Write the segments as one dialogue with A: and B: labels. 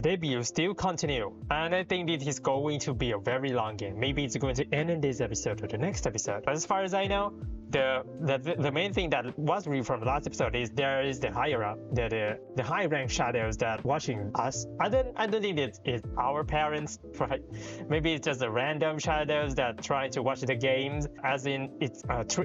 A: the debut still continue, and I think this is going to be a very long game. Maybe it's going to end in this episode or the next episode. But as far as I know, the main thing that was revealed from the last episode is there is the higher up, the high rank shadows that watching us. I don't think it's our parents, right? Maybe it's just the random shadows that try to watch the games. As in, it's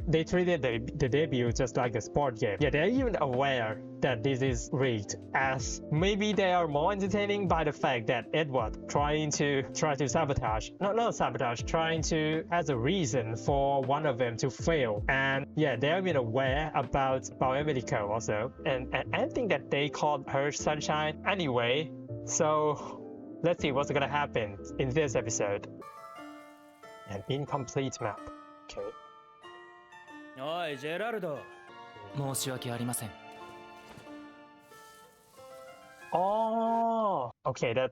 A: they treated the debut just like a sport game. Yeah, they're even aware that this is rigged, as maybe they are more entertaining by the fact that Edward trying to sabotage, not sabotage, trying to as a reason for one of them to fail. And yeah, they're even aware about Emilico also, and I think that they called her Sunshine anyway. So let's see what's gonna happen in this episode. An incomplete map. Okay.
B: おいジェラルド。申し訳ありません。
A: Oh, okay. That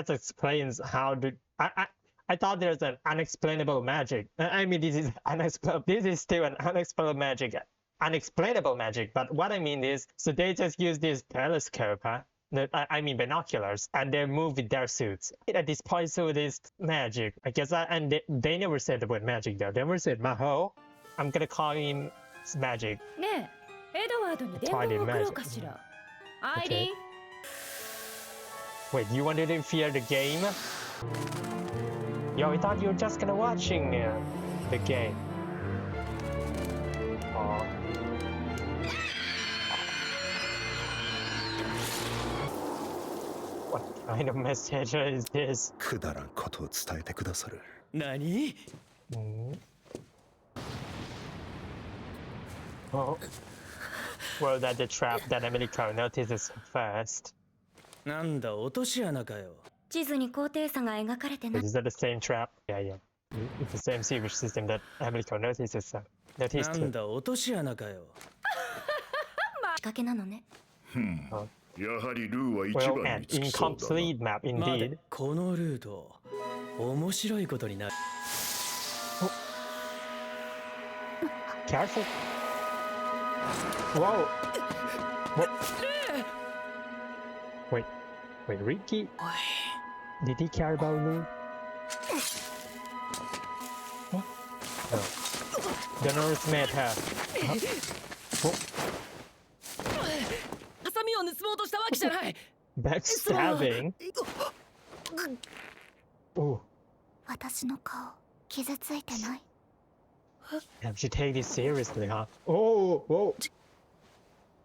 A: explains how I thought there's an unexplainable magic. I mean, this is still an unexplainable magic. But what I mean is, so they just use this telescope, huh? I mean binoculars, and they move with their suits. At this point, so this magic, I guess, and they never said the word magic though. They never said Maho. I'm gonna call him magic. Twilight magic. Okay. Wait, you wanted to fear the game? Yo, I thought you were just gonna watching the game. Oh. What kind of message is this?
C: くだらんことを伝えてくださる。
B: 何？
A: Oh. Well, that's the trap that Emilico notices first.
B: なんだ落とし穴かよ。
D: 地図に高低差が描かれてない。
A: Is that the same trap? Yeah, yeah. It's the same sewage system that Emilico notices. Noticed.
B: なんだ落とし穴かよ。
D: 仕掛けなのね。
C: やはりルーは一
A: Well,
C: 番
A: an
C: につきそうだな。
A: incomplete map
B: まだ
A: indeed.
B: このルート面白いことになる。
A: Careful. Whoa. What? Wait, Ricky? Did he care about Lou? What? No. The nurse met her. Huh?
B: ハサミを盗もうとしたわけじゃない。
A: Backstabbing? Oh.
D: 私の顔傷ついてない。
A: Damn, she take this seriously, huh? Oh, whoa.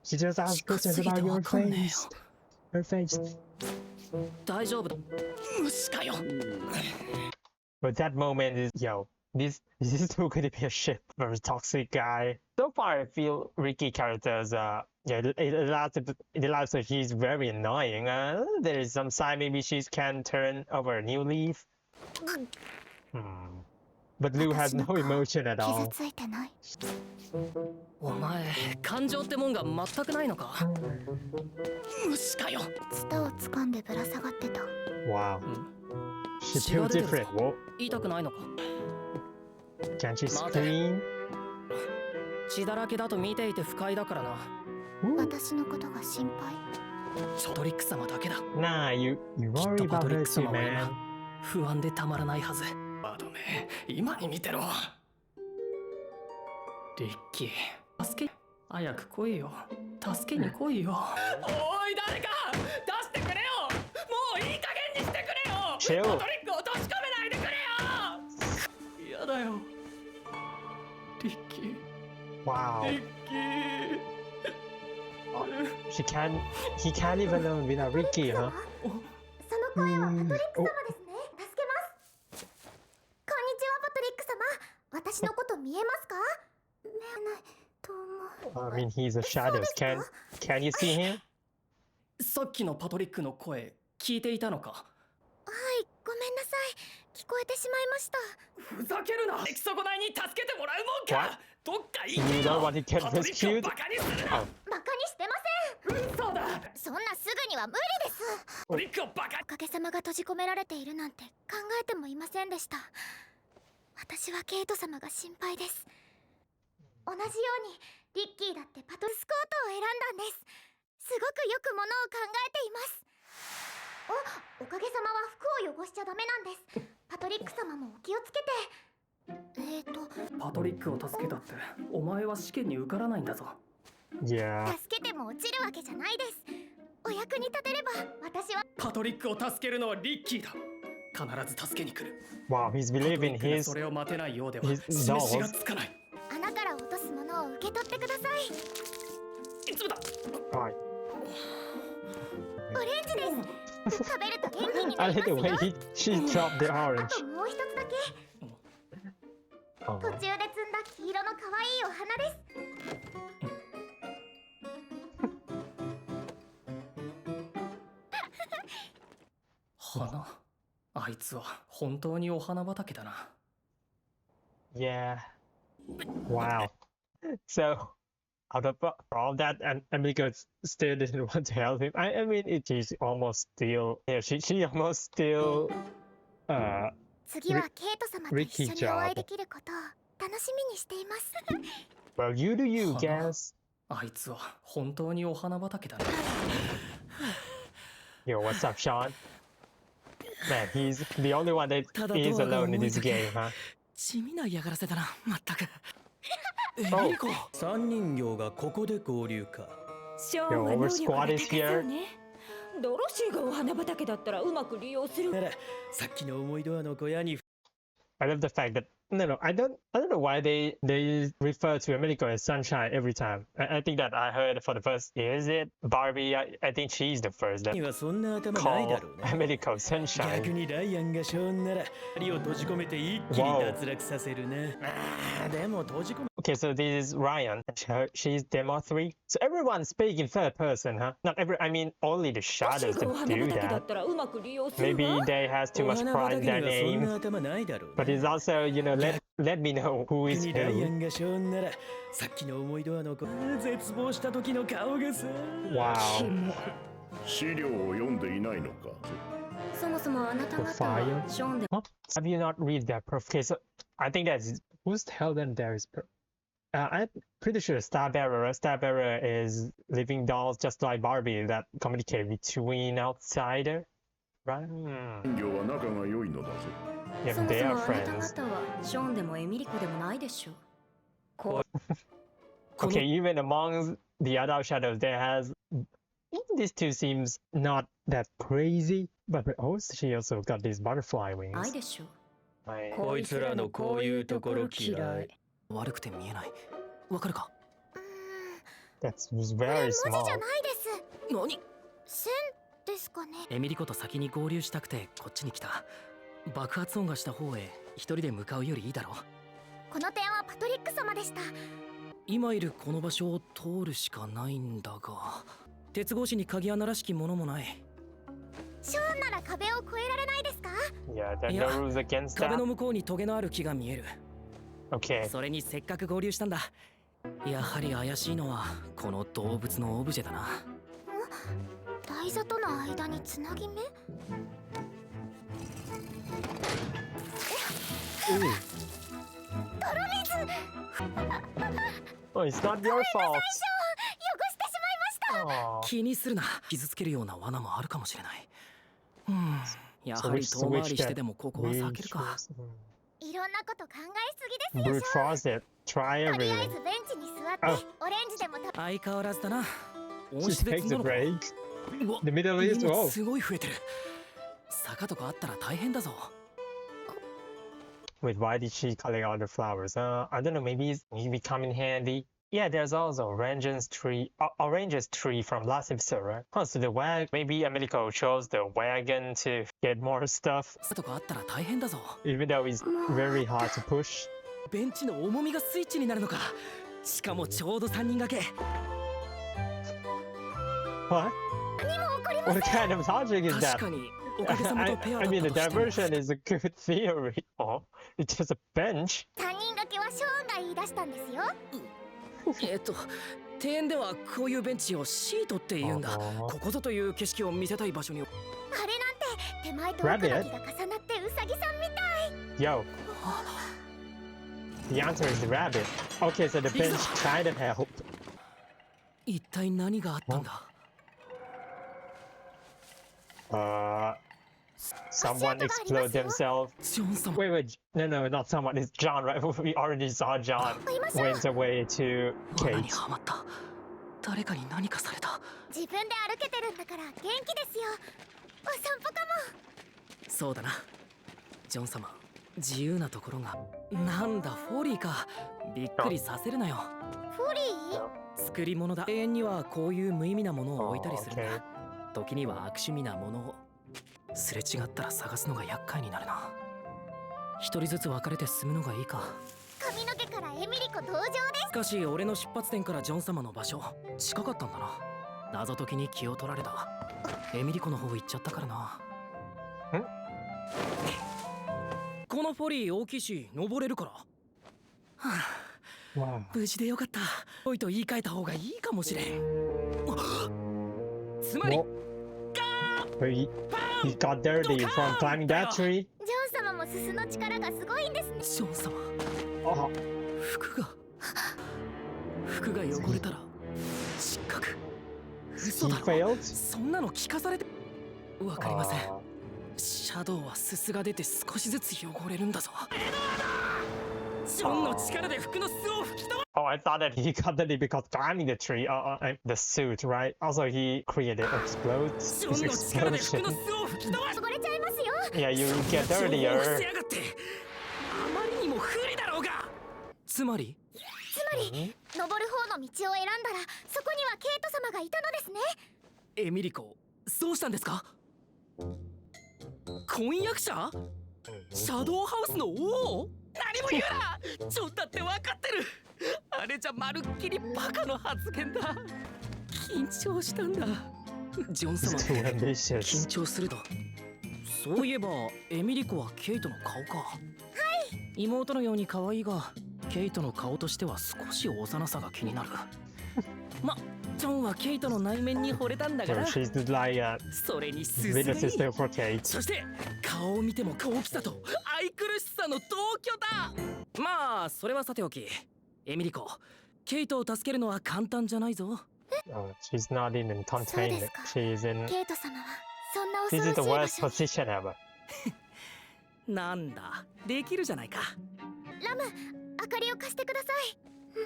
A: She just asked questions about your face. Her face.
B: 大丈夫だ。虫かよ。
A: But that moment is, yo, this is still gonna be a shit for a toxic guy. So far, I feel Ricky characters, yeah, it allows her he's very annoying. There is some sign maybe she can turn over a new leaf. But Lou has no emotion at
D: 傷
A: all.
D: ついてない。
B: お前感情ってもんが全くないのか。虫かよ。
D: ツタを掴んでぶら下がってた。
A: Wow. She's
B: 血
A: too
B: が出てる
A: different.
B: ぞ
A: Whoa.
B: 痛くないのか。
A: Can't she scream?
B: 血だらけだと見ていて不快だからな。
D: 私のことが心配。
B: パトリック様だけだ。
A: Nah, you
B: きっ
A: worry
B: とパ
A: about
B: トリッ
A: her
B: ク
A: too,
B: 様は
A: man.
B: 今不安でたまらないはず。バドめ、今に見てろ。リッキー、助け、早く来いよ。助けに来いよ。おい、誰か出してくれよ。もういい加減にしてくれよ。
A: Chill.
B: パトリックを閉じ込めないでくれよ。嫌だよ。リッキー。
A: Wow.
B: リッキー。
A: He can't even live without Ricky, huh?
D: その声はパトリック様ですね。助けます。こんにちは、パトリック様。私のこと見えますか？見えないと思う。
A: I mean, he's a shadows. Can you see him?
B: さっきのパトリックの声、聞いていたのか？
D: はい、ごめんなさい。聞こえてしまいました。
B: ふざけるな。エキソコ内に助けてもらうもんか。
A: What?
B: どっか行
A: You
B: け
A: don't
B: よ。
A: want to get
B: パトリックを
A: rescued?
B: バカにするな。
D: バカにしてません。
B: 嘘だ。
D: そんなすぐには無理です。
B: パトリックをバカ
D: おかげさまが閉じ込められているなんて考えてもいませんでした。私はケイト様が心配です。同じようにリッキーだってパトルスコートを選んだんです。すごくよくものを考えています。を汚しちゃダメなんです。パトリック様もお気をつけて。
B: パトリックを助けたってお前は試験に受からないんだぞ。
A: Yeah.
D: 助けても落ちるわけじゃないです。お役に立てれば私は。
B: パトリックを助けるのはリッキーだ。必ず助けに来る。
A: Wow, he's
B: パトリ
A: believing
B: ックが
A: his
B: それを待てないようでは
A: his
B: 示しが
A: dolls.
B: つかない。
D: 穴から落とすものを受け取ってください。
B: いつもだ。
A: Right.
D: オレンジです。食べると元気にな
A: I
D: り
A: like
D: ます
A: the
D: よ。
A: way she dropped the
D: あ
A: orange.
D: ともう一つだけ。
A: Oh.
D: 途中で摘んだ黄色の可愛いお花です。
B: 花。あいつは本当にお花畑だな。
A: Yeah. Wow. So, out of all that, and Amico still didn't want to help him. I mean, she's almost still. Yeah, she almost still.
D: 次はケイト様と一緒にお会いできることを楽しみにしています。
A: Well, you do you,
B: 花
A: guess.
B: あいつは本当にお花畑だな。
A: Yo, what's up, Sean? Man, he's the only one that
E: ただ
A: is
E: ドアが
A: alone in
E: 思い
A: this
E: だけ
A: game, huh?
E: 地味な嫌がらせだな、まったく。
A: お
E: エリコ、三人形がここで合流か。
F: ショーンは能力が高そうね。ドロシーがお花畑だったらうまく利用する。
E: なら、さっきの思いドアの小屋に。
A: I love the fact that no, I don't know why they refer to America as sunshine every time. I think that I heard for the first. Is it Barbie? I think she's the first that
E: にはそんな頭ないだ
A: call
E: ろうね。
A: America sunshine.
E: 逆にライアンがショーンなら、針を閉じ込めて一気に脱落させるな。まあ、でも閉じ込め。
A: Okay, so this is Ryan. She's Demo 3. So everyone speak in third person, huh? Not every. I mean, only the
F: ドロシー
A: shadows
F: がお
A: that
F: 花
A: do
F: 畑だ
A: that.
F: ったらうまく利用する
A: Maybe
F: わ。
A: they has too
E: お
A: much
E: 花
A: pride
E: 畑
A: in
E: に
A: their
E: はそん
A: name.
E: な頭ないだろう
A: But
E: ね。
A: it's also, let me know who
E: 逆
A: is
E: にライア
A: who.
E: ンがショーンなら、さっきの思いドアの子、絶望した時の顔がさ。
A: Wow.
C: 資料を読んでいないのか。
F: そもそもあなた方はショーンで
A: Huh? Have you not read that? Okay, so I think that's who's the hell then there is. I'm pretty sure Starbearer is living dolls just like Barbie that communicate between outsider, right?
C: 人形は仲が良いのだぞ。
A: Yeah,
F: そも
A: they
F: そ
A: are
F: もあなた
A: friends.
F: 方はショーンでもエミリコでもないでしょう。こ
A: Okay, even among the adult shadows, there has these two seems not that crazy, but also she also got these butterfly
F: うない
A: wings.
F: でしょう。
A: Right.
E: こいつらのこういうところ嫌い。
B: 悪くて見えない。わかるか。
A: That's
D: これ
A: very
D: 文字じ
A: small.
D: ゃないです。
B: 何？
D: 線ですかね。
B: エミリコと先に合流したくてこっちに来た。爆発音がした方へ一人で向かうよりいいだろう。
D: この点はパトリック様でした。
B: 今いるこの場所を通るしかないんだが、鉄格子に鍵穴らしきものもない。
D: ショーンなら壁を越えられないですか？
A: Yeah, there are
B: いや、
A: no rules against
B: 壁
A: that.
B: の向こうにトゲのある木が見える。
A: Okay.
B: それにせっかく合流したんだ。やはり怪しいのはこの動物のオブジェだな。
D: 台座との間につなぎ目？
A: Oh, it's not your fault.
D: 汚してしまいました。
A: Aw.
B: 気にするな。傷つけるような罠もあるかもしれない。や
A: So
B: はり
A: which
B: 遠回
A: switch
B: りして
A: that
B: でもここは避けるか。
D: いろんなこと考えすぎですよ。
A: brute force it. Try
D: とりあえ
A: everything.
D: ずベンチに座って、オレンジでも食べ。
B: 相変わらずだな。
A: She
B: 温室で
A: takes
B: 積んだ
A: a
B: のか。
A: break.
B: うわ、
A: The Middle East.
B: 荷物
A: Oh,
B: すごい増えてる。坂とかあったら大変だぞ。
A: wait. Why did she collect all the flowers? I don't know. Maybe it's maybe come in handy. Yeah, there's also oranges tree from last episode, right? Oh, so the wagon. Maybe Americo chose the wagon to get more stuff,
B: 坂とかあったら大変だぞ。
A: even though it's very hard to push.
B: ベンチの重みがスイッチになるのか。しかもちょうど3人掛け。
A: What? What kind of logic is
B: 確
A: that?
B: かにおかげさま
A: I,
B: とペア
A: I
B: だ
A: mean,
B: っ
A: the
B: たとしても。
A: diversion is a good theory. Oh, it's just a bench.
D: 3人掛けはショーンが言い出したんですよ。
B: 庭園ではこういうベンチをシートって言うんだ。ここぞという景色を見せたい場所に。
D: あれなんて手前と奥の木が重なってウサギさんみたい。
A: Yo. The answer is the rabbit. Okay, so the bench kind of helped.
B: 一体何があったんだ。
A: Someone explode themselves.
B: ジョン様
A: Wait, no, not someone. It's John, right? We already saw John went away to
B: 罠に
A: Kate.
B: はまった。誰かに何かされた。
D: 自分で歩けてるんだから元気ですよ。お散歩かも。
B: そうだな。ジョン様、自由なところが。なんだ、フォリーか。びっくりさせるなよ。
D: フォリー？
B: 作り物だ。永遠にはこういう無意味なものを置いたりするんだ。時には悪趣味なものを。すれ違ったら探すのが厄介になるな。一人ずつ別れて進むのがいいか。
D: 髪の毛からエミリコ登場です。
B: しかし俺の出発点からジョン様の場所近かったんだな。謎解きに気を取られた。エミリコの方行っちゃったからな。このフォリー大きいし登れるから。はあ、
A: Wow.
B: 無事でよかった。おいと言い換えた方がいいかもしれん。つまり
A: He got dirty from climbing that tree.
D: ジョン様もすすの力がすごいんですね。
B: ジョン様、
A: Oh,
B: 服が汚れたら失格。
A: he
B: 嘘だろ。
A: failed.
B: そんなの聞かされてわかりません。
A: Oh.
B: シャドウはすすが出て少しずつ汚れるんだぞ。ジョンの力で服の巣を吹き飛ば
A: Oh, I thought that he got dirty because climbing the tree. The suit, right? Also, he created explodes.
B: ジョンの力で服
A: Explosion.
B: の巣を吹き飛ばし
D: 汚れちゃいますよ。
A: Yeah, you get
B: ジョンを伏せ
A: dirtier.
B: やがって。あまりにも不利だろうが。つまり
D: 登る方の道を選んだらそこにはケイト様がいたのですね。
B: エミリコ、どうしたんですか。婚約者シャドウハウスの王。何も言うな。ジョンだって分かってる。あれじゃまるっきりバカの発言だ。緊張したんだ。ジョン
A: He's
B: 様
A: too ambitious.
B: 緊張すると。そういえばエミリコはケイトの顔か。はい。妹のように可愛いがケイトの顔としては少し幼さが気になる。ま、ジョンはケイトの内面に惚れたんだか
A: So
B: ら。
A: she's like a
B: それにすす
A: little
B: がに
A: sister for Kate.
B: そして顔を見ても大きさと愛くるしさの同居だ。まあそれはさておき、エミリコ、ケイトを助けるのは簡単じゃないぞ。
A: Oh, she's not in containment.
D: そうですか。
A: She's in.
D: ケイト様はそんな
A: This
D: 恐
A: is
D: ろ
A: the
D: しい場
A: worst
D: 所に。
A: position ever.
B: なんだ、できるじゃないか。
D: ラム、明かりを貸してください。う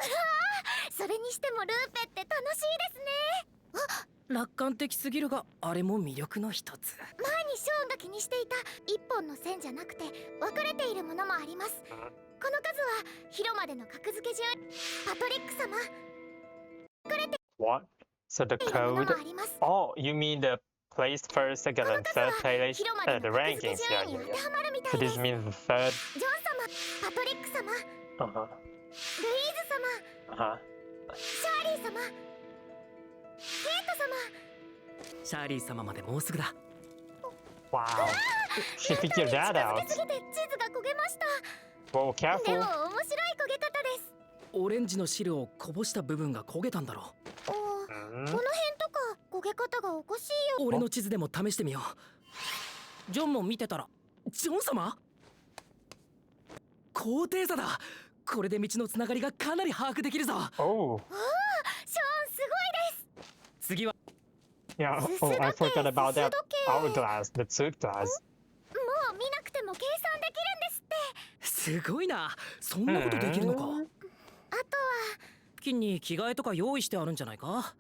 D: わー、それにしてもルーペって楽しいですね。
B: 楽観的すぎるがあれも魅力の一つ。
D: 前にショーンが気にしていた一本の線じゃなくて分かれているものもあります。この数は広間での格付け順。パトリック様、
A: What? So the
D: いるもの
A: code?
D: もあります。
A: Oh, you mean the place first, second,
D: この
A: and
D: 数
A: third
D: は
A: place?
D: 広間で
A: The
D: の格付け
A: rankings,
D: 順
A: yeah,
D: 位に
A: yeah,
D: 当て
A: yeah.
D: はまるみた
A: So
D: いで
A: this
D: す。
A: means the third.
D: ジョン様、パトリック様、ルイ
A: Uh huh.
D: ーズ様、
A: Uh huh.
D: シャーリー様、ケイト様。
B: シャーリー様までもうすぐだ。
A: Wow. She figured that
D: 近づ
A: out.
D: けすぎて地図が焦げました。
A: Whoa,
D: で
A: careful.
D: も面白い焦げ方です。
B: オレンジの汁をこぼした部分が焦げたんだろ
D: おー、この辺とか焦げ方がおかしいよ。
B: う。俺の地図でも試してみよう。ジョンも見てたら。ジョン様、高低差だ。これで道のつながりがかなり把握できるぞ。
A: Oh.
D: ショーンすごいです。
B: 次は
A: Yeah. Oh, I
D: すす時計、
A: forgot about
D: す
A: that
D: す時計。
A: hourglass, the suit glass.
D: もう見なくても計算できるんですって。
B: すごいな。そんなことできるのか。
D: あとは
B: 付近に着替えとか用意してあるんじゃないか。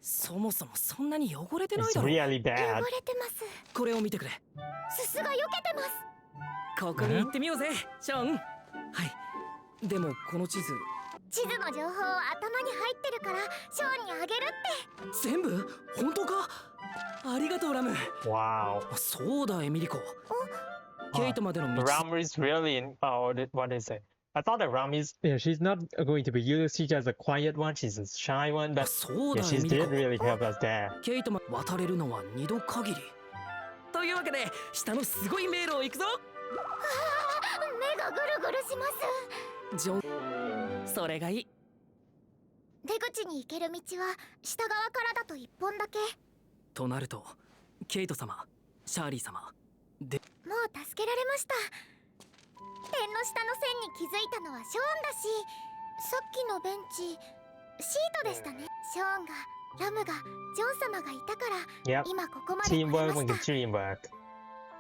B: そもそもそんなに汚れてない
A: It's
B: だろ。
A: really
D: 汚
A: bad.
D: れてます。
B: これを見てくれ。
D: すすが避けてます。
B: ここに行ってみようぜ、ショーン。はい。でもこの地図
D: 地図の情報を頭に入ってるからショーンにあげるって。
B: 全部本当か。ありがとうラム。
A: Wow.
B: そうだエミリコ。ケイトまでの道。
A: Ram is really in. Oh, what is it? I thought that Ram is. Yeah, she's not going to be used. She's just a quiet one. She's a shy one.
B: あ
A: But
B: そう
A: yeah,
B: だエ
A: she
B: ミリ
A: did
B: コ。
A: really help us there.
B: ケイトま渡れるのは2度限り。というわけで下のすごい迷路を行くぞ。
D: 目がぐるぐるします。
B: ジョン、それがいい。
D: 出口に行ける道は下側からだと1本だけ。
B: となるとケイト様、シャーリー様で。
D: もう助けられました。点の下の線に気づいたのはショーンだし、さっきのベンチシートでしたね。ショーンがラムがジョン様がいたから
A: Yep.
D: 今ここまで来れ
A: Teamwork
D: ま
A: with
D: した。
A: dreamwork.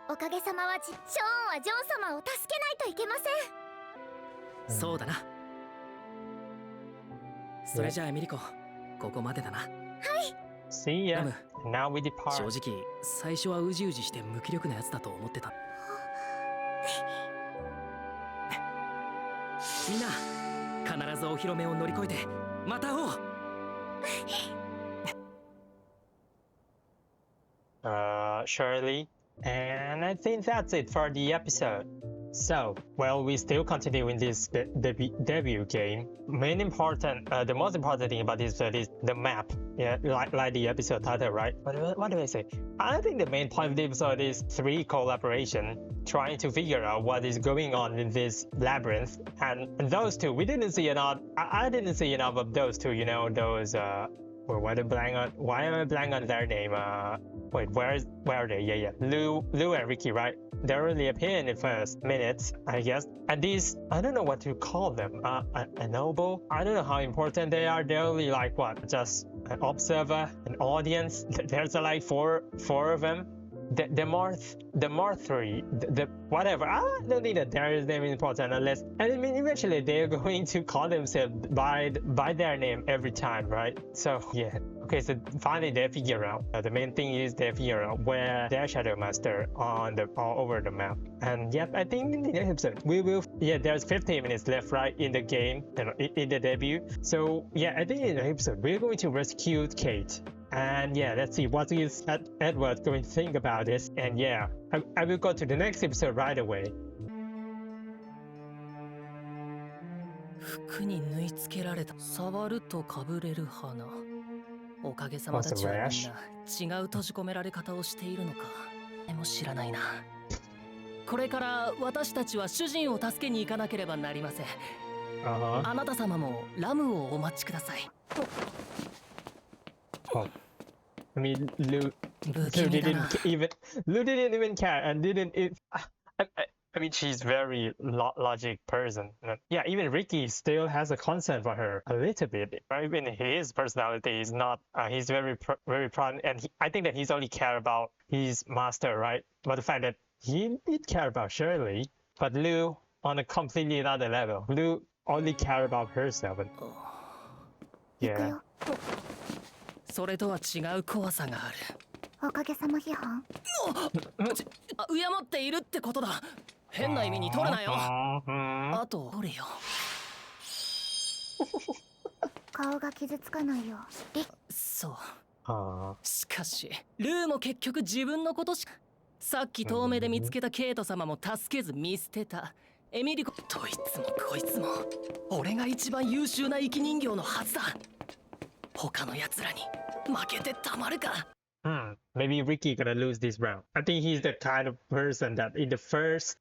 D: おかげさまはショーンはジョン様を助けないといけません。
B: そうだな。それじゃあエミリコ、ここまでだな。
A: See
B: ラ
A: ya.
B: ム、
A: Now we
B: 正
A: depart.
B: 直最初はうじうじして無気力なやつだと思ってた。みんな必ずお披露目を乗り越えてまた会おう。
A: Shirley. And I think that's it for the episode. So, well, we still continue in this debut game. The most important thing about this episode is the map. Yeah, like the episode title, right? What do I say? I think the main point of the episode is 3 collaboration, trying to figure out what is going on in this labyrinth. And those 2, we didn't see enough. I didn't see enough of those 2. You know, those why am I blank on their name? Wait, where are they? Yeah. Lou and Ricky, right? They only appear in the first minutes, I guess. And these, I don't know what to call them. A noble? I don't know how important they are. They're only like what? Just an observer, an audience. There's like four of them. The more 3, the whatever. I don't think that their name is important unless, and I mean, eventually they're going to call themselves by their name every time, right? So yeah. Okay, so finally they figure out. The main thing is they figure out where their Shadow Master all over the map. And yep, I think in the next episode we will. Yeah, there's 15 minutes left, right, in the game, in the debut. So yeah, I think in the episode we're going to rescue Kate. And yeah, let's see what is Edward going to think about this. And yeah, I will go to the next episode right away.
B: 服に縫い付けられた触るとかぶれる花。おかげさまたちはみんな違う閉じ込められ方をしているのか。でも知らないな。これから私たちは主人を助けに行かなければなりません。あなた様もラムをお待ちください。
A: Oh. I mean, Lou didn't even care and didn't. I mean, she's very logic person. Yeah, even Ricky still has a concern for her a little bit. Even his personality is not. He's very proud, and I think that he's only care about his master, right? But the fact that he did care about Shirley, but Lou on a completely another level. Lou only care about herself. Yeah.
B: それとは違う怖さがある。
D: おかげさま批判。
B: 敬っているってことだ。変な意味に取るなよ。あと取れよ。
D: 顔が傷つかないよ。
B: そう。しかしルーも結局自分のことしか。さっき遠目で見つけたケイト様も助けず見捨てた。エミリコ、どいつもこいつも俺が一番優秀な生き人形のはずだ。他の奴らに負けてたまるか。
A: Maybe Ricky gonna lose this round. I think he's the kind of person that in the first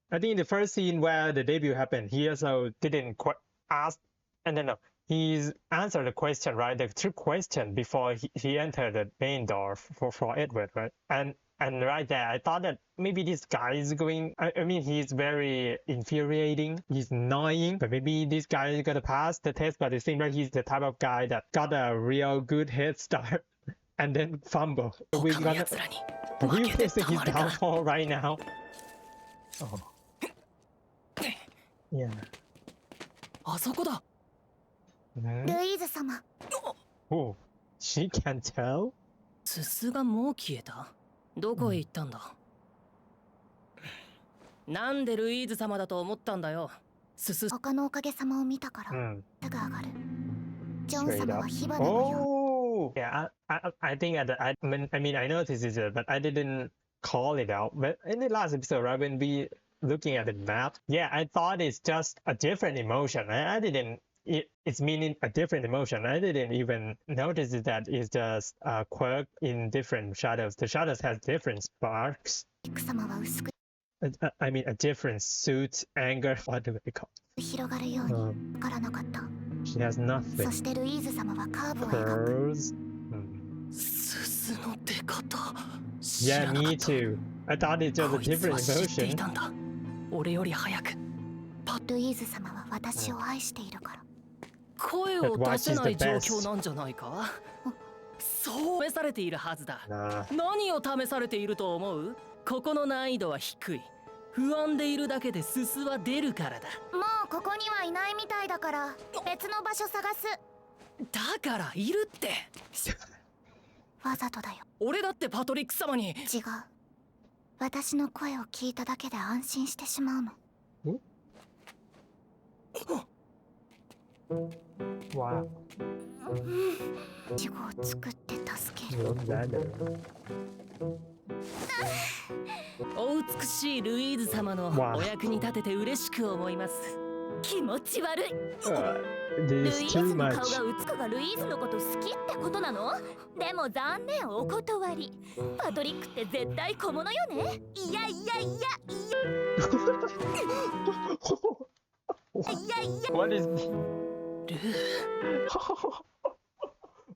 A: scene where the debut happened, he also didn't ask, and then he's answered the question, right? The trick question before he entered the main door for Edward, right? And right there, I thought that maybe this guy is going. I mean, he's very infuriating. He's annoying, but maybe this guy is gonna pass the test. But it seems like he's the type of guy that got a real good head start and then fumble. Are we facing his downfall right now? Oh. Yeah.
B: あそこだ。
D: ルイーズ様。
A: Oh, she can tell?
B: すすがもう消えた。どこへ行ったんだ。なんでルイーズ様だと思ったんだよ。すす。
D: 他のおかげさまを見たから。すぐ上がる。ジョン様は火花のよう。
A: Yeah, I think I mean I noticed it, but I didn't call it out. But in the last episode, right, when we looking at the map, yeah, I thought it's just a different emotion. I didn't. It's meaning a different emotion. I didn't even notice that it's just a quirk in different shadows. The shadows has different sparks. I mean, a different suit, anger. What do we call it? She has nothing. Curls. Yeah, me too. I thought it's just a different emotion.
B: 俺より早く。
D: ルイーズ様は私を愛しているから。
B: 声を出せない状況なんじゃないか。そう試されているはずだ。
A: Nah.
B: 何を試されていると思う？ここの難易度は低い。不安でいるだけでススは出るからだ。
D: もうここにはいないみたいだから別の場所探す。
B: だからいるって。
D: わざとだよ。
B: 俺だってパトリック様に。
D: 違う。私の声を聞いただけで安心してしまうの。
A: Wow.
D: イチゴを作って助ける。
A: Love that.
B: お美しいルイーズ様の
A: わあ
B: お役に立てて嬉しく思います。
F: 気持ち悪い。
A: This
F: ル
A: is
F: イー
A: too
F: ズの
A: much.
F: 顔が美くがルイーズのこと好きってことなの？でも残念お断り。パトリックって絶対小物よね。いやいやいやいやいや。
A: What is
B: ルー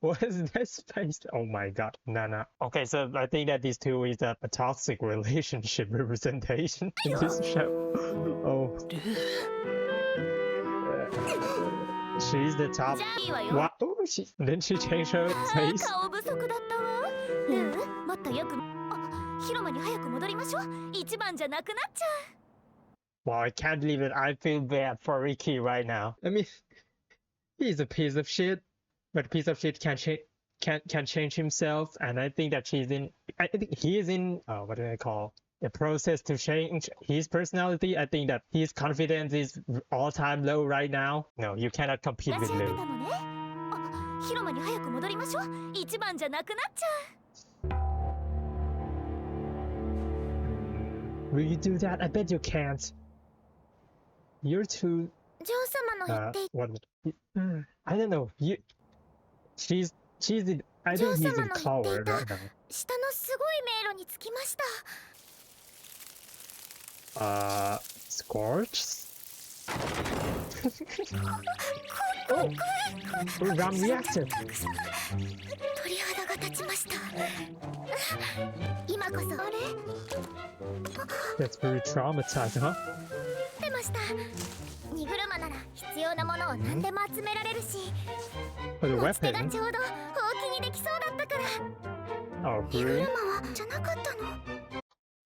A: what is this face? Oh my god, Nana. Okay, so I think that these two is a toxic relationship representation in this show. Oh,
B: ルー
A: she's the top.
F: じゃあいいわよ。
A: What? Oh, didn't she change her
F: あ
A: face?
F: ー顔不足だったわ。ルー、もっとよく。あ、広間に早く戻りましょう。一番じゃなくなっちゃう。
A: Wow, I can't believe it. I feel bad for Ricky right now. I mean, he's a piece of shit, but a piece of shit can change himself, and I think that she's in. I think he is in. What do I call? A process to change his personality. I think that his confidence is all-time low right now. No, you cannot compete
F: 間
A: with
F: 違ってた
A: Lou.
F: のね。あ、広間に早く戻りましょう。一番じゃなくなっちゃう。
A: Will you do that? I bet you can't. You're too.
D: ジョー様の言ってい
A: What? I don't know. She's. I think he's a coward right now.
D: 下のすごい迷路に着きました。
A: Scorch? Oh, Ram reacted.
D: 鳥肌が立ちました。今こそ。あれ？
A: That's very traumatized, huh?
D: 出ました。荷車なら必要なものを何でも集められるし、
A: For the
D: 持ち手が
A: weapon?
D: ちょうどほうきにできそうだったから。
A: Oh,
D: 荷
A: really?
D: 車はじゃなかったの？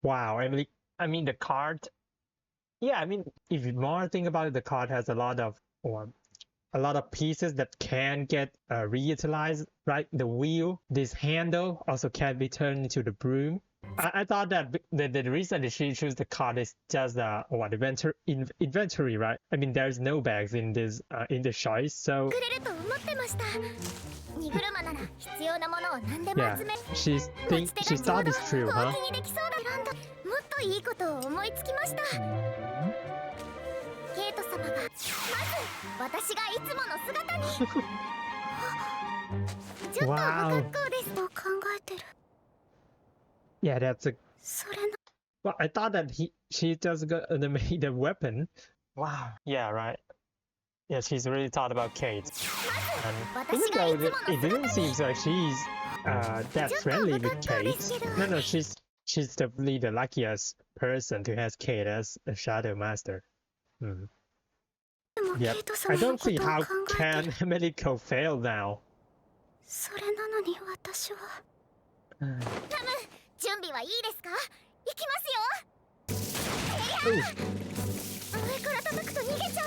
A: Wow, Emily. I mean, the card. Yeah, I mean, if you more think about it, the card has a lot of pieces that can get reutilized, right? The wheel, this handle also can be turned into the broom. I thought that the reason that she chose the card is just inventory, right? I mean, there's no bags in this choice, so
D: くれると思ってました。荷車なら必要なものを何でも
A: yeah,
D: 集め。
A: she
D: 持ち手
A: thought
D: が
A: it's
D: ちょう
A: true,
D: どほ
A: huh?
D: うきにできそうだ。選んだ。もっといいことを思いつきました。ケイト様がまず私がいつもの姿に。ちょっと不
A: Wow.
D: 格好ですと考えてる。
A: Yeah, that's a.
D: それの
A: Well, I thought that she just made a weapon. Wow. Yeah, right. Yeah, she's really thought about Kate. And even though it didn't seem like she's that friendly with Kate. No, she's definitely the luckiest person to have Kate as a Shadow Master.
D: でも
A: Yep.
D: ケイト
A: I
D: 様の
A: don't
D: こ
A: see
D: とを
A: how
D: 考えて
A: can Meliko fail now.
D: それなのに私は。準備はいいですか？行きますよ。上から叩くと逃げちゃう。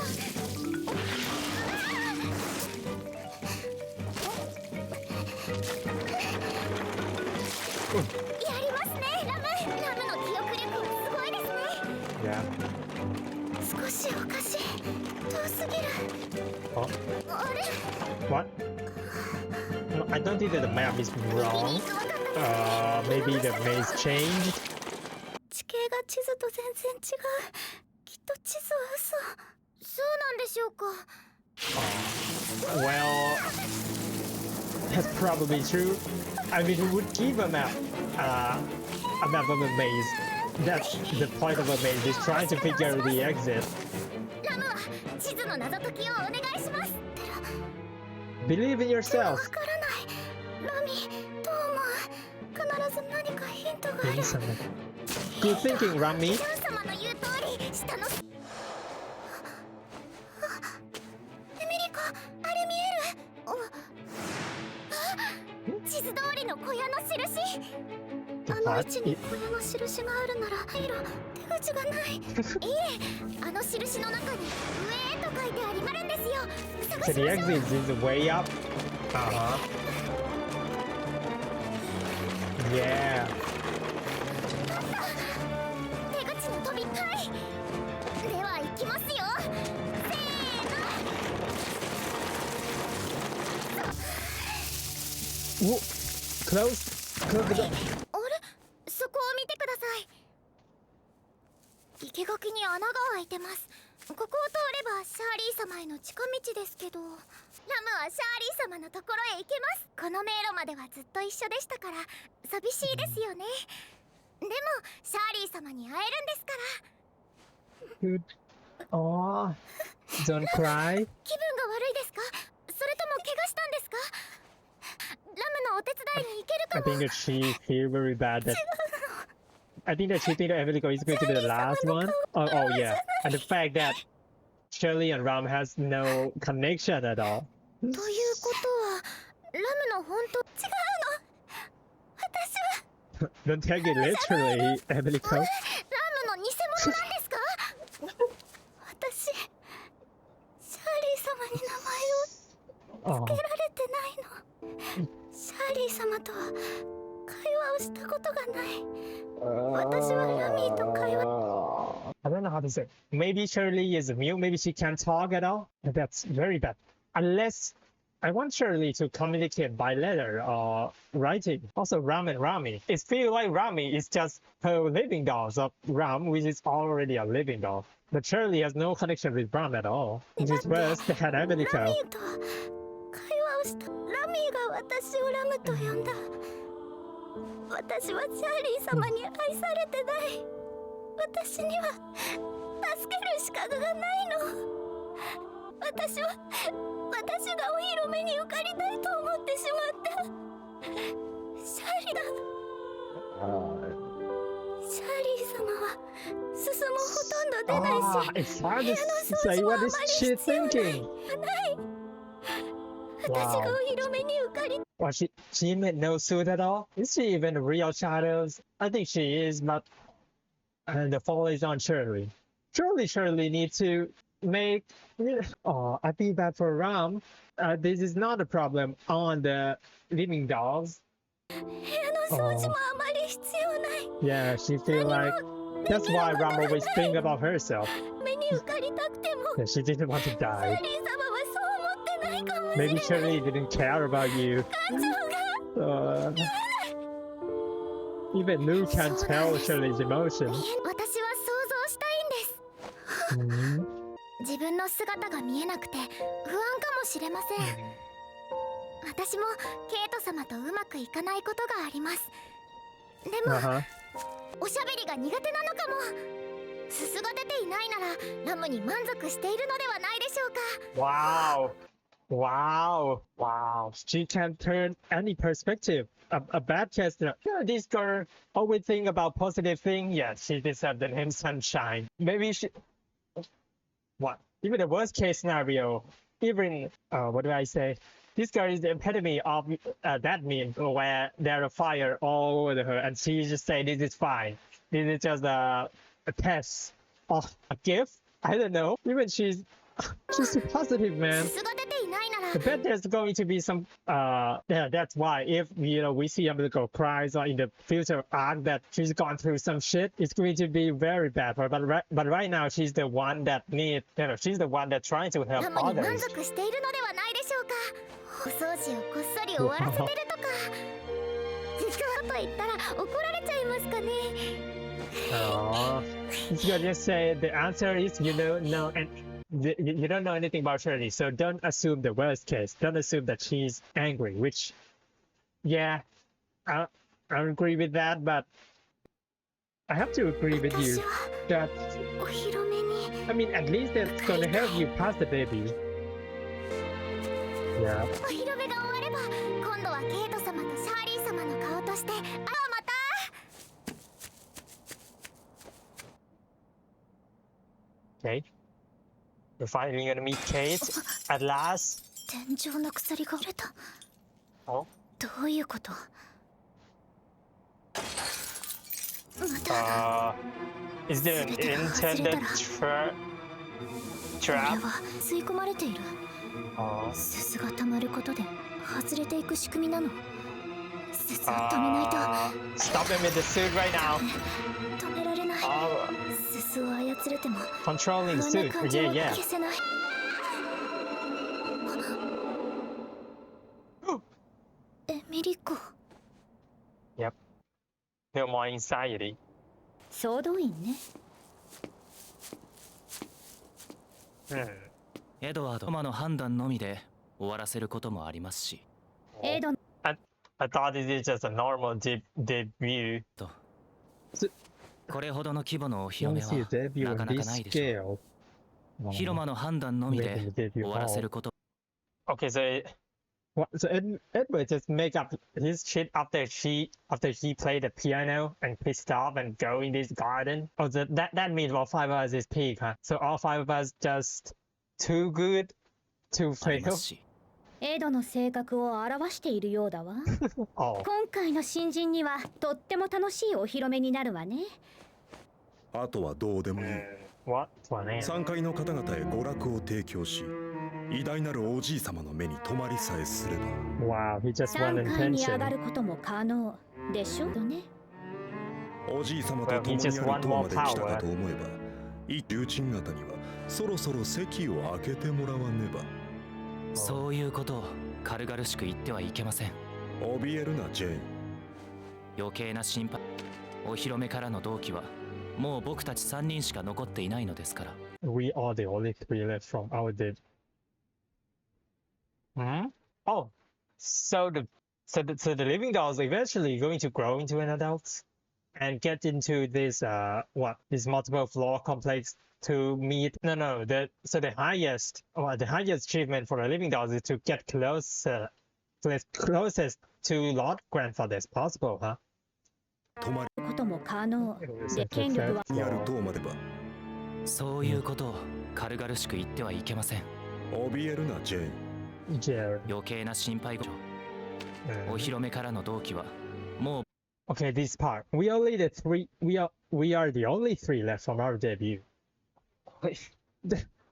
D: やりますね、ラムの記憶力はすごいですね。
A: Yeah.
D: 少しおかしい。遠すぎる。
A: Oh,
D: あれ？
A: what? No, I don't think that the map is wrong. Maybe the maze changed.
D: 地形が地図と全然違う。きっと地図は嘘。そうなんでしょうか。
A: Well, that's probably true. I mean, who would give a map of a maze? That's the point of a maze, is trying to figure out the exit.
D: ラムは地図の謎解きをお願いします。
A: Believe in
D: わ
A: yourself.
D: からない。ラミ、どう思う？必ず何かヒントがある。
A: Good thinking, Rami.
D: ジョン様の言う通り、下の。エミリコ、あれ見える？地図小屋の印。あの位置に小屋の印があるなら手口がない。いえ、あの印の中に上へと書いてあるんですよ。
A: So the exit is way up. Yeah.
D: 出口の扉。はい、では行きますよ。せーの。
A: Whoa. Close the door.
D: あれ、そこを見てください。生垣に穴が開いてます。ここを通ればシャーリー様への近道ですけど、ラムはシャーリー様のところへ行けます。この迷路まではずっと一緒でしたから寂しいですよね。でもシャーリー様に会えるんですから。
A: Dude. Oh. Don't cry.
D: 気分が悪いですか？それとも怪我したんですか？ラムのお手伝いに行けるか
A: I
D: も。
A: think that she feel very bad that I think that she think that Emilico is going to be the last one. Oh yeah. And the fact that Shirley and Ram has no connection at all.
D: ということはラムの本当違うの。私は
A: Don't take it literally, Emilico.
D: ラムの偽物なんですか？私シャーリー様に名前を
A: Oh.
D: つけられてないの。シャーリー様とは会話をしたことがない。私はラミーと会話。
A: I don't know how to say. Maybe Shirley is mute. Maybe she can't talk at all. That's very bad. Unless I want Shirley to communicate by letter or writing. Also, Ram and Rami. It feels like Rami is just her living doll of Ram, which is already a living doll. But Shirley has no connection with Ram at all. Which is worse than
D: ラミ
A: Emilico.
D: ーとは会話をした。ラミーが私をラムと呼んだ。私はシャーリー様に愛されてない。私には助ける資格がないの。私がお披露目に受かりたいと思ってしまった。シャーリー様はすすもほとんど出ないし、
A: It's hard to say what is she thinking.
D: 私がお披露目に受かり。
A: Well, she made no suit at all. Is she even a real child? I think she is, but the fault is on Shirley. Shirley needs to make. Oh, I feel bad for Ram. This is not a problem on the living dolls.
D: 部屋の掃除もあまり必要ない。
A: Yeah, she feel like that's why Ram always think about herself.
D: 目に受かりたくても
A: That she didn't want to
D: シャ
A: die.
D: ーリー様はそう思ってないかもしれない。
A: Maybe Shirley didn't care about you.
D: 感情が
A: Even Lou can't tell Shirley's emotions.
D: 私は想像したいんです。自分の姿が見えなくて不安かもしれません。私もケイト様とうまくいかないことがあります。でも、おしゃべりが苦手なのかも。すすが出ていないならラムに満足しているのではないでしょうか。
A: Wow. She can turn any perspective. A bad case, this girl always think about positive thing. Yeah, she deserves the name Sunshine. Maybe she. What? Even the worst case scenario. Even what do I say? This girl is the epitome of that meme where there's a fire all over her, and she just say this is fine. This is just a test or a gift. I don't know. Even she's a positive man.
D: すすが出ていないなら
A: I bet there's going to be some yeah, that's why if we see Umbilical cries or in the future arc that she's gone through some shit, it's going to be very bad for her. But right now she's the one that she's the one that's trying to help
D: ラムに満
A: others.
D: 足しているのではないでしょうか。お掃除をこっそり終わらせてるとか。実はと言ったら怒られちゃいますかね。
A: It's gonna just say the answer is no, and you don't know anything about Shirley, so don't assume the worst case. Don't assume that she's angry, which, yeah, I agree with that, but I have to agree with you
D: 私は
A: that,
D: お披露目に
A: I mean, at least that's gonna help you pass the baby. Yeah.
D: お披露目が終われば今度はケイト様とシャーリー様の顔としてまた
A: Okay. We're finally gonna meet Kate at last.
D: 天井の鎖が折れた。
A: Oh.
D: どういうこと？
A: Is there an intended trap?
D: これは吸い込まれている。
A: Oh.
D: すすが溜まることで外れていく仕組みなの。すすを止めないと。
A: Stop him with the suit right now.
D: 止められない。 すすを操れても
A: Controlling
D: 不
A: suit.
D: 安な感情
A: Yeah,
D: は
A: yeah.
D: 消せない。エミリコ。
A: Yep. Feel more anxiety.
F: 総動員ね。
B: エドワードマの判断のみで終わらせることもありますし。
F: エド
A: I thought this is just a normal debut.
B: これほどの規模のお披露目
G: Once you
B: は
G: debut
B: な
G: on
B: かなか
G: this
B: ないでしょ
G: scale,
B: う。広間の判断のみで終わらせること。
A: Okay, so Edward just make up his shit after he played the piano and pissed off and go in this garden. Oh, that means all five of us is peak, huh? So all five of us just too good to
B: ありま
A: fail.
B: すし。
F: エドの性格を表しているようだわ。
A: Oh,
F: 今回の新人にはとっても楽しいお披露目になるわね。
C: あとはどうでもいい。
A: what for name?
C: 3階の方々へ娯楽を提供し、偉大なるおじい様の目に留まりさえすれば。
A: Wow, he just won
F: 3階に上が
A: intention.
F: ることも可能でしょうね。
C: おじい様と共にある塔まで来たかと思えば、一重鎮方にはそろそろ席を開けてもらわねば。
B: そういうことを軽々しく言ってはいけません。
C: 怯えるな、ジェーン。
B: 余計な心配。お披露目からの同期はもう僕たち3人しか残っていないのですから。
A: We are the only three left from our debut. Hmm? Oh, so the living doll is eventually going to grow into an adult and get into this this multiple floor complex to meet the highest achievement for a living doll is to get closest to Lord Grandfather as possible, huh?
C: 止ま
F: ことも可能
A: Is
F: で
A: it the
F: 権力
A: third
F: は
C: りにある
A: floor?
C: 塔までば。
B: そういうことを軽々しく言ってはいけません。
C: 怯えるな、ジェーン。
A: Jared.
B: 余計な心配ごと。お披露目からの同期はもう
A: Okay, this part. We are the only three left from our debut.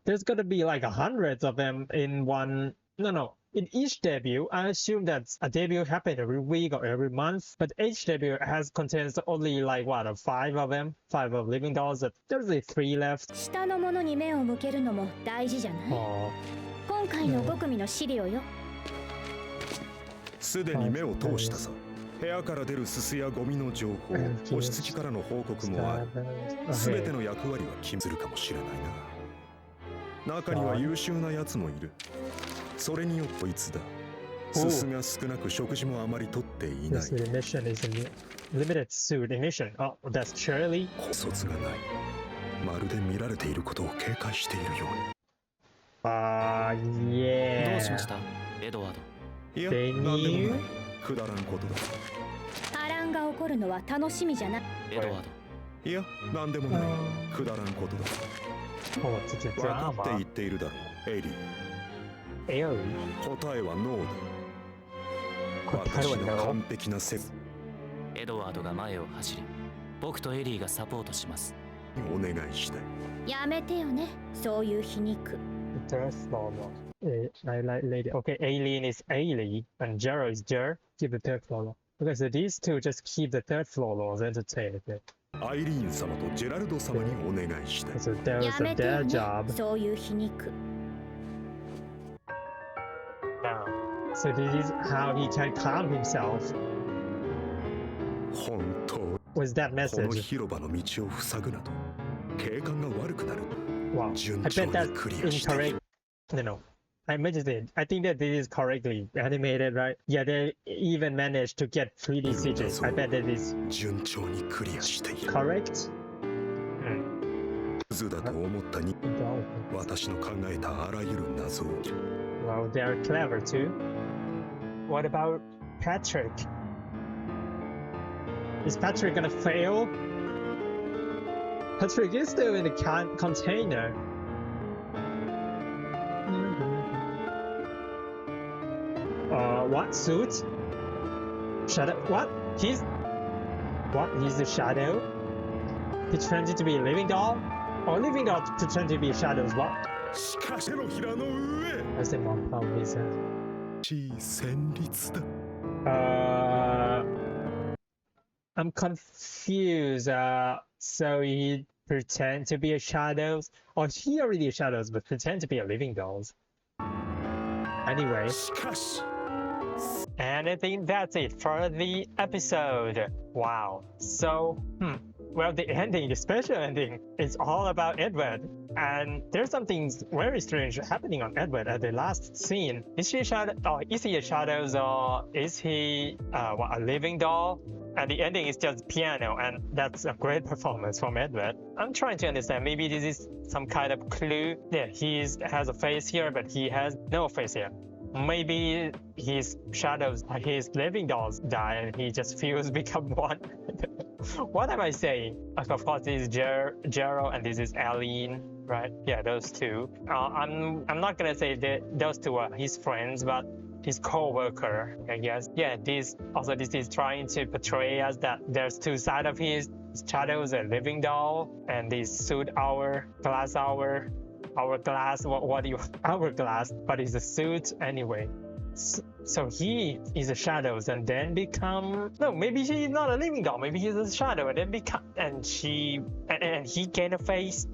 A: There's gonna be like hundreds of them in one. No. In each debut, I assume that a debut happens every week or every month, but each debut contains only like five of them, five of living dolls. There's only three left.
F: 下のものに目を向けるのも大事じゃない。
A: Oh,
F: 今回の5組の資料よ。
C: すでに目を通したさ。部屋から出るすすやゴミの情報、お羊からの報告もある。すべての役割は決めするかもしれないな。中には優秀なやつもいる。それによってこいつだ。すすが少なく食事もあまりとっていない。
A: this emission is a limited suit emission. Oh, that's Shirley.
C: 卒がない。まるで見られていることを警戒しているように。
B: どう
A: Yeah.
B: しましたエドワード。
C: いや、
A: They
C: なんでも
A: knew?
C: ない。くだらんことだ。
F: 波乱が起こるのは楽しみじゃない。
B: エドワード。
C: いや、なんでもない。くだらんことだ。
A: Oh, it's a
C: 分かって
A: drama.
C: 言っているだろう、エリー。
A: Airy.
C: 答えはノーだ。
A: 答えは
C: 私の
A: no.
C: 完璧な説
B: エドワードが前を走り、僕とエリーがサポートします。
C: お願いしたい。
F: やめてよね、そういう皮肉。
A: The third floor. I like lady. Okay, Aileen is Ailey and Jero is Jer. Keep the third floor. Okay, so these two just keep the third floor laws entertained.
C: アイリーン様とジェラルド様にお願いしたい。
A: So there
F: や
A: was
F: めてよ
A: their
F: ね
A: job.
F: そういう皮肉。
A: Now, so this is how he can calm himself.
C: 本当、
A: Was that
C: この
A: message?
C: 広場の道を塞ぐなど、景観が悪くなる。
A: Wow.
C: 順
A: I
C: 調
A: bet
C: に
A: that's
C: クリアしてい
A: incorrect.
C: る。
A: No. I mentioned it. I think that this is correctly animated, right? Yeah, they even managed to get 3D CGs. I bet that is
C: 順調にクリアしている。
A: correct.
C: 図だと思ったに、
A: No.
C: 私の考えたあらゆる謎を。
A: Well, they're clever too. What about Patrick? Is Patrick gonna fail? Patrick is still in the container. What suit? Shadow? What? He's a shadow? pretending to be a living doll? Or living doll pretending to be a shadow as well?
C: しかし手のひらの上
A: I say mom probably said.
C: しい旋律だ
A: I'm confused. So he pretend to be a shadows, or he already a shadows, but pretend to be a living dolls. Anyway,
C: しかし
A: and I think that's it for the episode. Wow. So, well, the ending, the special ending, is all about Edward. And there's something very strange happening on Edward at the last scene. Is he a shadow? Or is he a shadows, or is he a living doll? And the ending is just piano, and that's a great performance from Edward. I'm trying to understand. Maybe this is some kind of clue. Yeah, he has a face here, but he has no face here. Maybe his shadows, his living dolls die, and he just feels become one. What am I saying? Of course, this is Gerald, and this is Aline, right? Yeah, those two. I'm not gonna say that those two are his friends, but his co-worker, I guess. Yeah, this is trying to portray us that there's two sides of his shadows, a living doll, and this suit hourglass, what do you hourglass, but it's a suit anyway. So he is a shadows and then become maybe he's not a living doll, maybe he's a shadow and then become and he gain a face.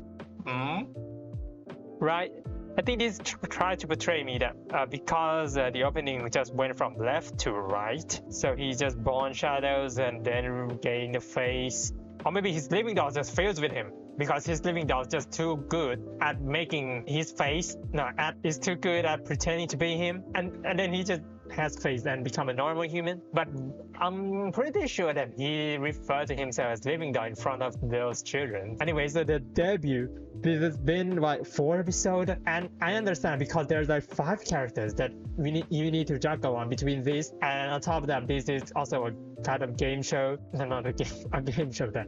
A: Right? I think this tried to portray me that because the opening just went from left to right, so he just born shadows and then gain a face, or maybe his living doll just fails with him because his living doll is just too good at making his face. Is too good at pretending to be him, and then he just has face and become a normal human. But I'm pretty sure that he referred to himself as living doll in front of those children. Anyway, so the debut, this has been like 4 episodes, and I understand because there's like 5 characters that you need to juggle on between this, and on top of that, this is also a kind of game show. Not a game show that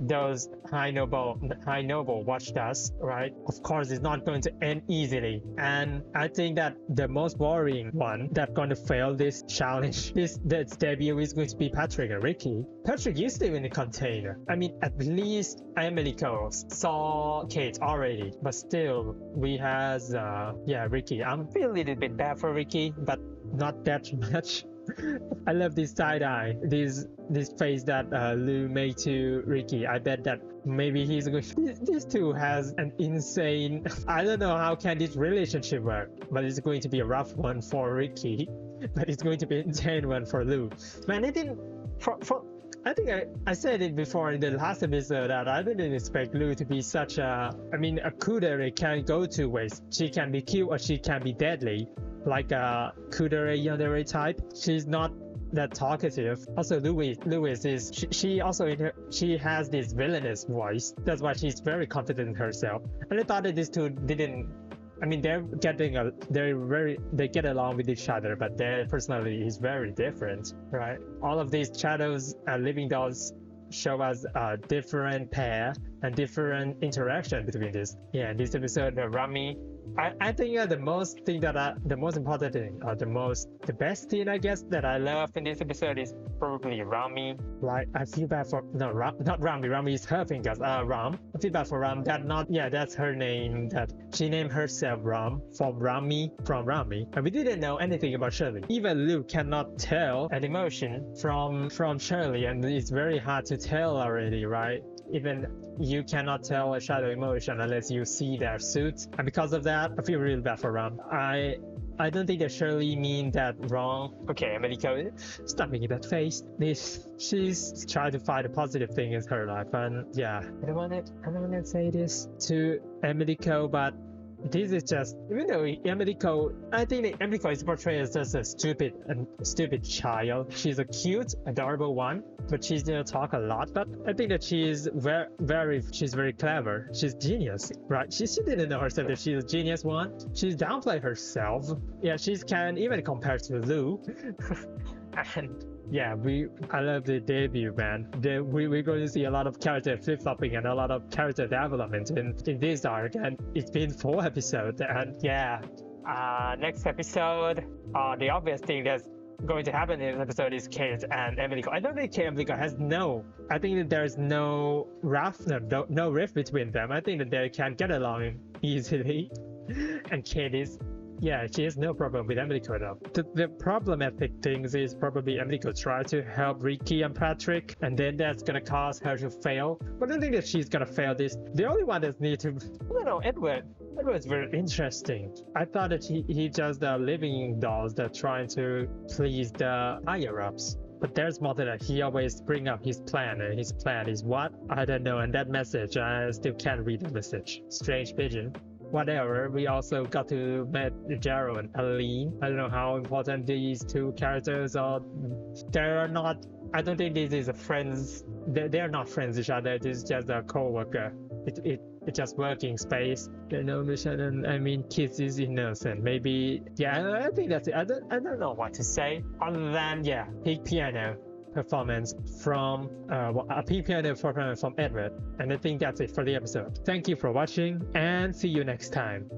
A: those high noble watched us, right? Of course, it's not going to end easily, and I think that the most boring one that's going to fail this challenge, this debut, is going to be Patrick and Ricky. Patrick is still in the container. I mean, at least Emily saw Kate already, but still we has Ricky. I'm feeling a little bit bad for Ricky, but not that much. I love this side eye, this face that Lou made to Ricky. I bet that maybe he's going to, these two has an insane, I don't know how can this relationship work, but it's going to be a rough one for Ricky, but it's going to be an insane one for Lou. Man, I think I said it before in the last episode that I didn't expect Lou to be such a kudere can go 2 ways. She can be cute or she can be deadly, like a kudere yandere type. She's not that talkative. Also, Louis is she has this villainous voice. That's why she's very confident in herself. And I thought that these two didn't. I mean, they get along with each other, but their personality is very different, right? All of these shadows and living dolls show us a different pair and different interaction between this. Yeah, in this episode, Rami, I think the most important thing, or the best thing, I guess, that I love in this episode is probably Rami. Like, I feel bad for not Rami. Rami is her fingers. Ram. I feel bad for Ram. That's her name. That she named herself Ram from Rami. And we didn't know anything about Shirley. Even Luke cannot tell an emotion from Shirley, and it's very hard to tell already, right? Even you cannot tell a shadow emotion unless you see their suits, and because of that, I feel really bad for Ram. I don't think that Shirley mean that wrong. Okay, Americo, stop making that face. She's trying to find a positive thing in her life, and yeah, I don't want to say this to Americo, but this is just, even though I think that Emiko is portrayed as just a stupid child. She's a cute, adorable one, but she doesn't talk a lot. But I think that she's very clever. She's genius, right? She didn't know herself that she's a genius one. She's downplayed herself. Yeah, she can even compare to Lou. And yeah, I love the debut, man. We're going to see a lot of character flip-flopping and a lot of character development in this arc, and it's been 4 episodes, and yeah. Next episode, the obvious thing that's going to happen in this episode is Kate and Emily. I don't think Kate and Emily has I think that there's no rift between them. I think that they can get along easily. And Kate is, yeah, she has no problem with Emily though. The problematic things is probably Emily try to help Ricky and Patrick, and then that's gonna cause her to fail. But I don't think that she's gonna fail this. The only one that needs to, I don't know, Edward. Edward's very interesting. I thought that he just the living dolls that trying to please the higher ups. But there's more to that. He always bring up his plan, and his plan is what? I don't know. And that message, I still can't read the message. Strange pigeon. Whatever, we also got to meet Jaro and Aline. I don't know how important these two characters are. They're not, I don't think this is a friends. They're not friends each other. This is just a co-worker. It's just working space. You know, mission, and I mean, kids is innocent. Maybe, yeah, I think that's it. I don't know what to say other than, yeah, peak piano performance from a piano performance from Edward. And I think that's it for the episode. Thank you for watching and see you next time.